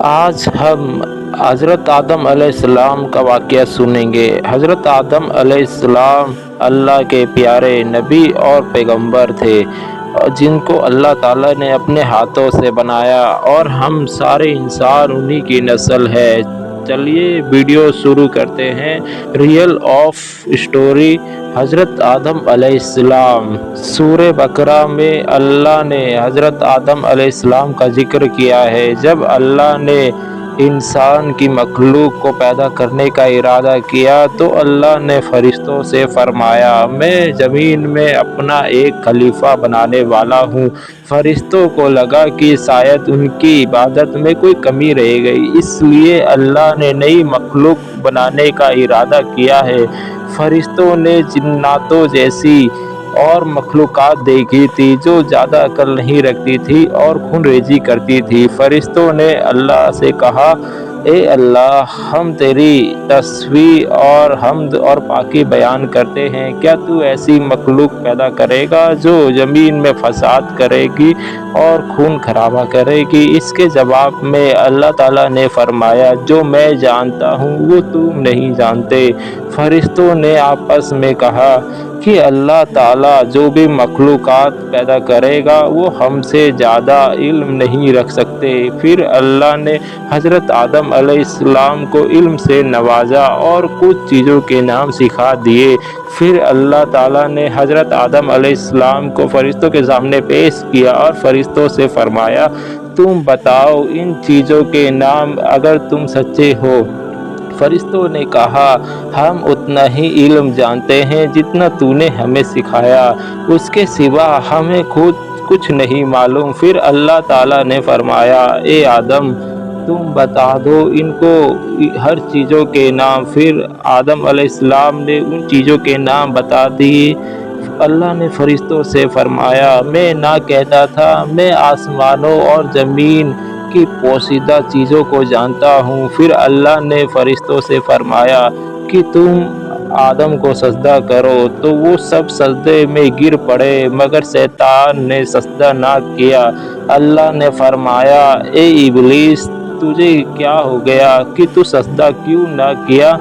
आज हम हज़रत आदम अलैहिस्सलाम का वाक़या सुनेंगे। हज़रत आदम अलैहिस्सलाम अल्लाह के प्यारे नबी और पैगंबर थे, जिनको अल्लाह ताला ने अपने हाथों से बनाया, और हम सारे इंसान उन्हीं की नस्ल है। चलिए वीडियो शुरू करते हैं। रियल ऑफ स्टोरी हज़रत आदम अलैहिस्सलाम। सूरह बकरा में अल्लाह ने हज़रत आदम अलैहिस्सलाम का ज़िक्र किया है। जब अल्लाह ने इंसान की मखलूक को पैदा करने का इरादा किया तो अल्लाह ने फरिश्तों से फरमाया, मैं ज़मीन में अपना एक खलीफा बनाने वाला हूँ। फरिश्तों को लगा कि शायद उनकी इबादत में कोई कमी रह गई, इसलिए अल्लाह ने नई मखलूक बनाने का इरादा किया है। फरिश्तों ने जिन्नातों जैसी और मखलूक़ात देखी थी जो ज़्यादा अक्ल नहीं रखती थी और खूनरेज़ी करती थी। फरिश्तों ने अल्लाह से कहा, ए अल्लाह, हम तेरी तस्बीह और हम्द और पाकी बयान करते हैं। क्या तू ऐसी मखलूक पैदा करेगा जो ज़मीन में फ़साद करेगी और खून खराबा करेगी? इसके जवाब में अल्लाह ताला ने फरमाया, जो मैं जानता हूँ वो तुम नहीं जानते। फरिश्तों ने आपस में कहा कि अल्लाह ताला जो भी मखलूक़ात पैदा करेगा वो हमसे ज़्यादा इल्म नहीं रख सकते। फिर अल्लाह ने हज़रत आदम अलैहिस्सलाम को इल्म से नवाजा और कुछ चीज़ों के नाम सिखा दिए। फिर अल्लाह ताला ने हज़रत आदम अलैहिस्सलाम को फरिश्तों के सामने पेश किया और फरिश्तों से फरमाया, तुम बताओ इन चीज़ों के नाम अगर तुम सच्चे हो। फरिश्तों ने कहा, हम उतना ही इल्म जानते हैं जितना तूने हमें सिखाया, उसके सिवा हमें खुद कुछ नहीं मालूम। फिर अल्लाह ताला ने फरमाया, ए आदम, तुम बता दो इनको हर चीज़ों के नाम। फिर आदम अलैहिस्सलाम ने उन चीज़ों के नाम बता दिए। अल्लाह ने फरिश्तों से फरमाया, मैं ना कहता था मैं आसमानों और ज़मीन की पोशीदा चीज़ों को जानता हूँ। फिर अल्लाह ने फरिश्तों से फरमाया कि तुम आदम को सजदा करो, तो वो सब सजदे में गिर पड़े, मगर शैतान ने सजदा ना किया। अल्लाह ने फरमाया, ए इब्लीस, तुझे क्या हो गया कि तू सजदा क्यों ना किया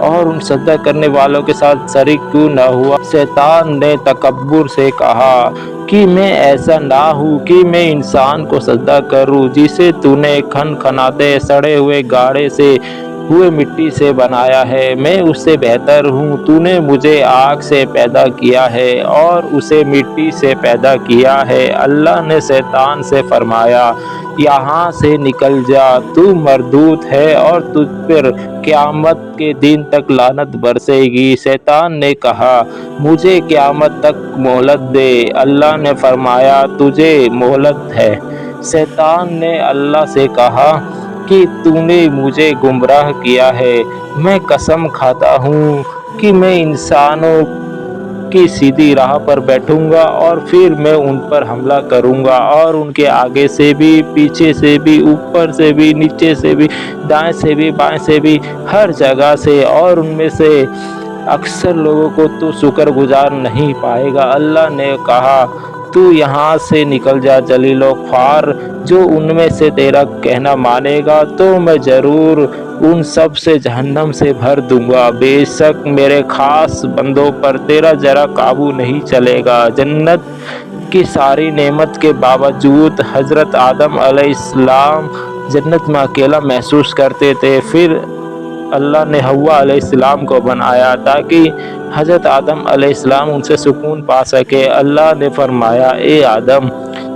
और उन सजदा करने वालों के साथ शरीक क्यों ना हुआ? शैतान ने तकब्बुर से कहा कि मैं ऐसा ना हूँ कि मैं इंसान को सजदा करूँ जिसे तूने खनखनाते सड़े हुए गाढ़े से हुए मिट्टी से बनाया है। मैं उससे बेहतर हूँ। तूने मुझे आग से पैदा किया है और उसे मिट्टी से पैदा किया है। अल्लाह ने शैतान से फरमाया, यहाँ से निकल जा, तू मरदूत है और तुझ पर क़यामत के दिन तक लानत बरसेगी। शैतान ने कहा, मुझे क़यामत तक मोहलत दे। अल्लाह ने फरमाया, तुझे मोहलत है। शैतान ने अल्लाह से कहा कि तूने मुझे गुमराह किया है। मैं कसम खाता हूँ कि मैं इंसानों की सीधी राह पर बैठूंगा और फिर मैं उन पर हमला करूंगा, और उनके आगे से भी, पीछे से भी, ऊपर से भी, नीचे से भी, दाएं से भी, बाएं से भी, हर जगह से, और उनमें से अक्सर लोगों को तो शुक्रगुजार नहीं पाएगा। अल्लाह ने कहा, तू यहाँ से निकल जा जलीलो ख्वार। जो उनमें से तेरा कहना मानेगा तो मैं ज़रूर उन सब से जहन्नम से भर दूंगा। बेशक मेरे ख़ास बंदों पर तेरा ज़रा काबू नहीं चलेगा। जन्नत की सारी नेमत के बावजूद हज़रत आदम अलैहिस्सलाम जन्नत में अकेला महसूस करते थे। फिर अल्लाह ने हव्वा अलैहिस्सलाम को बनाया ताकि हज़रत आदम अलैहिस्सलाम उनसे सुकून पा सके। अल्लाह ने फरमाया, ए आदम,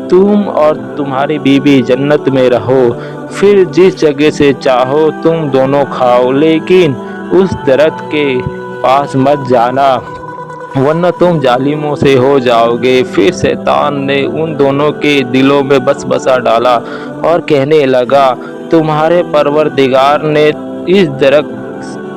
तुम और तुम्हारी बीवी जन्नत में रहो, फिर जिस जगह से चाहो तुम दोनों खाओ, लेकिन उस दरख्त के पास मत जाना वरना तुम जालिमों से हो जाओगे। फिर शैतान ने उन दोनों के दिलों में वसवसा डाला और कहने लगा, तुम्हारे परवरदिगार ने इस दरख्त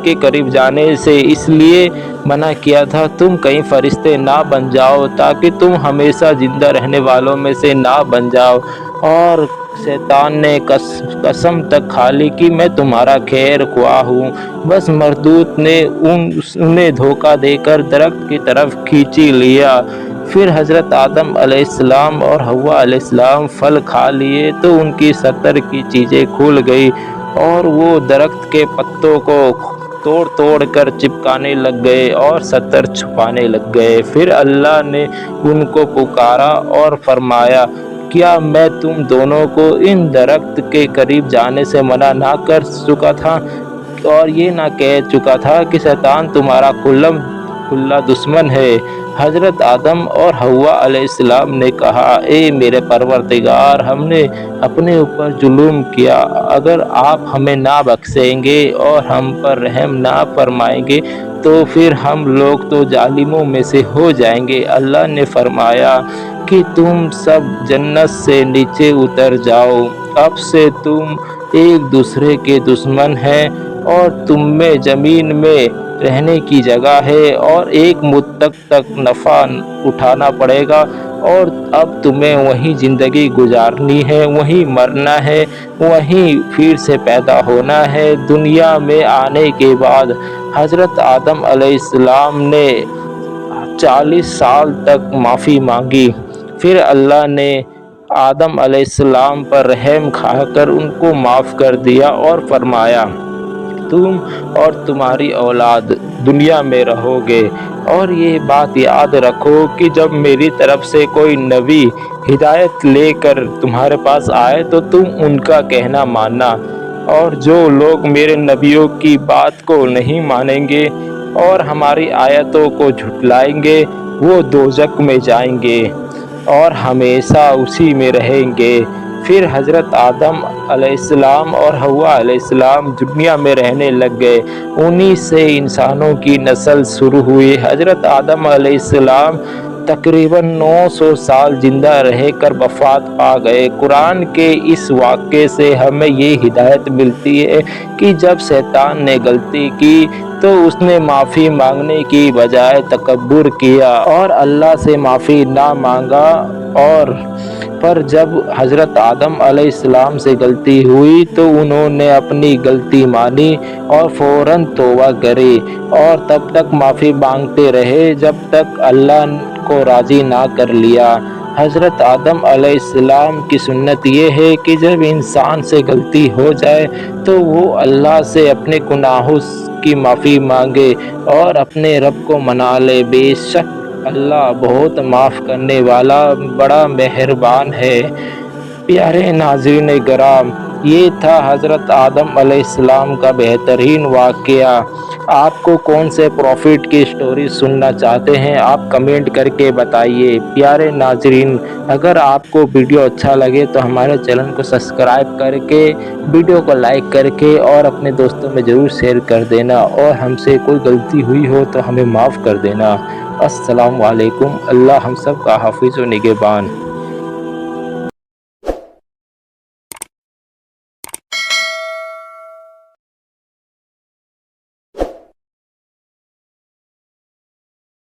के करीब जाने से इसलिए मना किया था तुम कहीं फरिश्ते ना बन जाओ, ताकि तुम हमेशा जिंदा रहने वालों में से ना बन जाओ। और शैतान ने कसम तक खा ली कि मैं तुम्हारा खैर ख्वाह हूँ। बस मरदूत ने उन्हें धोखा देकर दरख्त की तरफ खींची लिया। फिर हज़रत आदम अलैहिस्सलाम और हव्वा अलैहिस्सलाम फल खा लिए तो उनकी सतर की चीज़ें खुल गई और वो दरख्त के पत्तों को तोड़ तोड़ कर चिपकाने लग गए और सतर छुपाने लग गए। फिर अल्लाह ने उनको पुकारा और फरमाया, क्या मैं तुम दोनों को इन दरख्त के करीब जाने से मना ना कर चुका था और ये ना कह चुका था कि शैतान तुम्हारा खुल्ला दुश्मन है। हज़रत आदम और हव्वा अलैहिस्सलाम ने कहा, ए मेरे परवरदिगार, हमने अपने ऊपर जुल्म किया। अगर आप हमें ना बख्शेंगे और हम पर रहम ना फरमाएंगे तो फिर हम लोग तो जालिमों में से हो जाएंगे। अल्लाह ने फरमाया कि तुम सब जन्नत से नीचे उतर जाओ। अब से तुम एक दूसरे के दुश्मन हैं और तुम में ज़मीन में रहने की जगह है और एक मुद्दत तक नफ़ा उठाना पड़ेगा और अब तुम्हें वहीं ज़िंदगी गुजारनी है, वहीं मरना है, वहीं फिर से पैदा होना है। दुनिया में आने के बाद हज़रत आदम अलैहिस्सलाम ने 40 साल तक माफ़ी मांगी। फिर अल्लाह ने आदम अलैहिस्सलाम पर रहम खाकर उनको माफ़ कर दिया और फरमाया, तुम और तुम्हारी औलाद दुनिया में रहोगे और ये बात याद रखो कि जब मेरी तरफ से कोई नबी हिदायत लेकर तुम्हारे पास आए तो तुम उनका कहना मानना, और जो लोग मेरे नबियों की बात को नहीं मानेंगे और हमारी आयतों को झुटलाएंगे वो दोज़ख में जाएंगे और हमेशा उसी में रहेंगे। फिर हज़रत आदम अलैहिस्सलाम और हव्वा अलैहिस्सलाम दुनिया में रहने लग गए। उन्हीं से इंसानों की नस्ल शुरू हुई। हज़रत आदम अलैहिस्सलाम तकरीबन 900 साल ज़िंदा रहकर वफ़ात पा गए। कुरान के इस वाक़े से हमें ये हिदायत मिलती है कि जब शैतान ने गलती की तो उसने माफ़ी मांगने की बजाय तकब्बुर किया और अल्लाह से माफ़ी ना मांगा। और पर जब हज़रत आदम अलैहिस्सलाम से गलती हुई तो उन्होंने अपनी गलती मानी और फ़ौरन तौबा करी और तब तक माफ़ी मांगते रहे जब तक अल्लाह को राज़ी ना कर लिया। हज़रत आदम अलैहिस्सलाम की सुन्नत ये है कि जब इंसान से गलती हो जाए तो वो अल्लाह से अपने गुनाहों की माफ़ी मांगे और अपने रब को मना ले। बेशक अल्लाह बहुत माफ़ करने वाला बड़ा मेहरबान है। प्यारे नाज़रीन कराम, ये था हज़रत आदम अलैहिस्सलाम का बेहतरीन वाक़या। आपको कौन से प्रॉफिट की स्टोरी सुनना चाहते हैं आप कमेंट करके बताइए। प्यारे नाज़रीन, अगर आपको वीडियो अच्छा लगे तो हमारे चैनल को सब्सक्राइब करके, वीडियो को लाइक करके और अपने दोस्तों में ज़रूर शेयर कर देना, और हमसे कोई गलती हुई हो तो हमें माफ़ कर देना। अस्सलामु अलैकुम। अल्लाह हम सब का हाफ़िज़ व निगहबान।